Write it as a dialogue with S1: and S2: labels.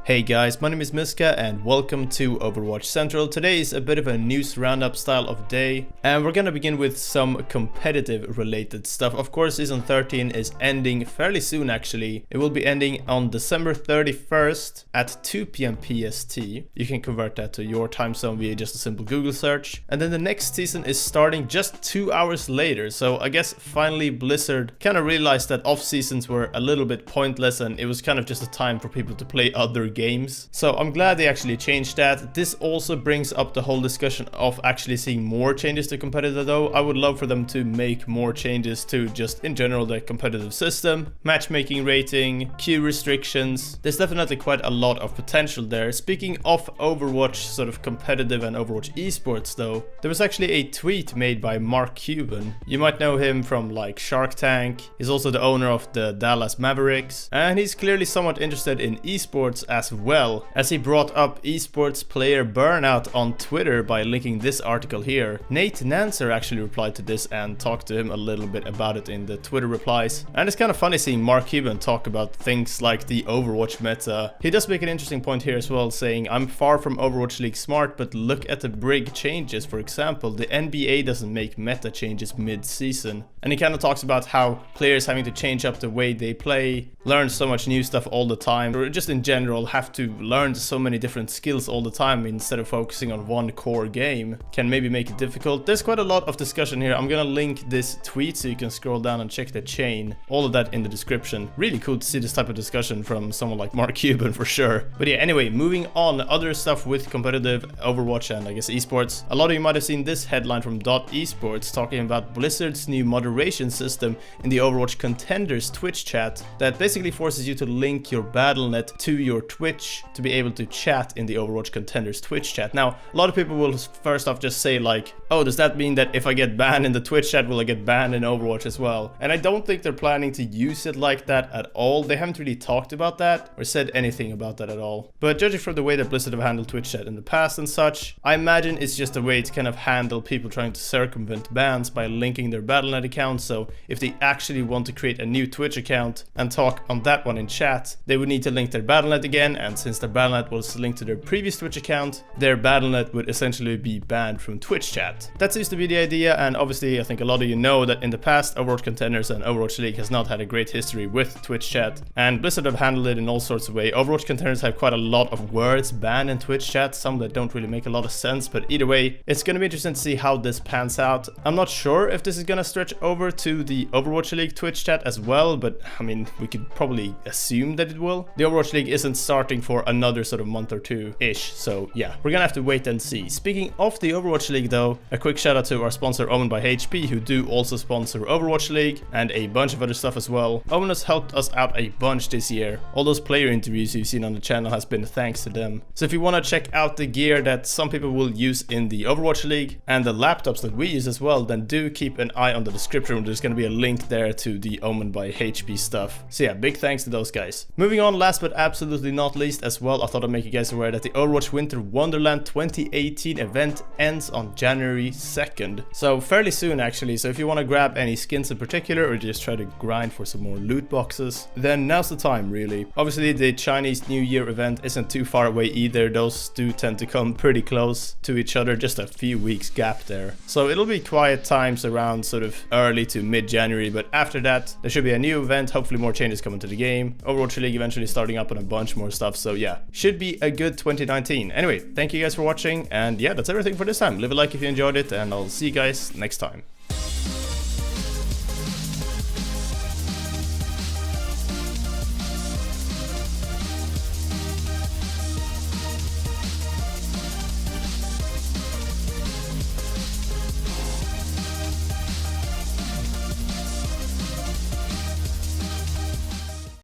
S1: Hey guys, my name is Miska and welcome to Overwatch Central. Today is a bit of a news roundup style of day and we're gonna begin with some competitive related stuff. Of course, season 13 is ending fairly soon actually. It will be ending on December 31st at 2 PM PST. You can convert that to your time zone via just a simple Google search. And then the next season is starting just 2 hours later. So I guess finally Blizzard kind of realized that off seasons were a little bit pointless and it was kind of just a time for people to play other games. So I'm glad they actually changed that. This also brings up the whole discussion of actually seeing more changes to competitive though. I would love for them to make more changes to just in general the competitive system, matchmaking rating, queue restrictions. There's definitely quite a lot of potential there. Speaking of Overwatch sort of competitive and Overwatch esports though, there was actually a tweet made by Mark Cuban. You might know him from like Shark Tank. He's also the owner of the Dallas Mavericks and he's clearly somewhat interested in esports as well, as he brought up esports player burnout on Twitter by linking this article here. Nate Nancer actually replied to this and talked to him a little bit about it in the Twitter replies. And it's kind of funny seeing Mark Cuban talk about things like the Overwatch meta. He does make an interesting point here as well, saying, "I'm far from Overwatch League smart, but look at the Brig changes. For example, the NBA doesn't make meta changes mid-season." And he kind of talks about how players having to change up the way they play, learn so much new stuff all the time, or just in general have to learn so many different skills all the time instead of focusing on one core game can maybe make it difficult. There's quite a lot of discussion here. I'm gonna link this tweet so you can scroll down and check the chain. All of that in the description. Really cool to see this type of discussion from someone like Mark Cuban for sure. But yeah, anyway, moving on. Other stuff with competitive Overwatch and I guess esports. A lot of you might have seen this headline from .esports talking about Blizzard's new moderation system in the Overwatch Contenders Twitch chat that basically forces you to link your Battle.net to your Twitch to be able to chat in the Overwatch Contenders Twitch chat. Now, a lot of people will first off just say like, oh, does that mean that if I get banned in the Twitch chat, will I get banned in Overwatch as well? And I don't think they're planning to use it like that at all. They haven't really talked about that or said anything about that at all. But judging from the way that Blizzard have handled Twitch chat in the past and such, I imagine it's just a way to kind of handle people trying to circumvent bans by linking their Battle.net account. So if they actually want to create a new Twitch account and talk on that one in chat, they would need to link their Battle.net again, and since their Battle.net was linked to their previous Twitch account, their Battle.net would essentially be banned from Twitch chat. That seems to be the idea, and obviously I think a lot of you know that in the past Overwatch Contenders and Overwatch League has not had a great history with Twitch chat, and Blizzard have handled it in all sorts of ways. Overwatch Contenders have quite a lot of words banned in Twitch chat, some that don't really make a lot of sense, but either way, it's gonna be interesting to see how this pans out. I'm not sure if this is gonna stretch over to the Overwatch League Twitch chat as well, but I mean, we could probably assume that it will. The Overwatch League isn't starting for another sort of month or two-ish, so yeah, we're gonna have to wait and see. Speaking of the Overwatch League though, a quick shout out to our sponsor Omen by HP, who do also sponsor Overwatch League and a bunch of other stuff as well. Omen has helped us out a bunch this year. All those player interviews you've seen on the channel has been thanks to them. So if you want to check out the gear that some people will use in the Overwatch League and the laptops that we use as well, then do keep an eye on the description. There's gonna be a link there to the Omen by HP stuff. So yeah, big thanks to those guys. Moving on, last but absolutely not least as well, I thought I'd make you guys aware that the Overwatch Winter Wonderland 2018 event ends on January 2nd. So fairly soon actually, so if you want to grab any skins in particular or just try to grind for some more loot boxes, then now's the time really. Obviously the Chinese New Year event isn't too far away either. Those do tend to come pretty close to each other, just a few weeks gap there. So it'll be quiet times around sort of early to mid-January, but after that there should be a new event, hopefully more changes coming to the game. Overwatch League eventually starting up on a bunch more stuff, so yeah, should be a good 2019. Anyway, thank you guys for watching, and yeah, that's everything for this time. Leave a like if you enjoyed it, and I'll see you guys next time.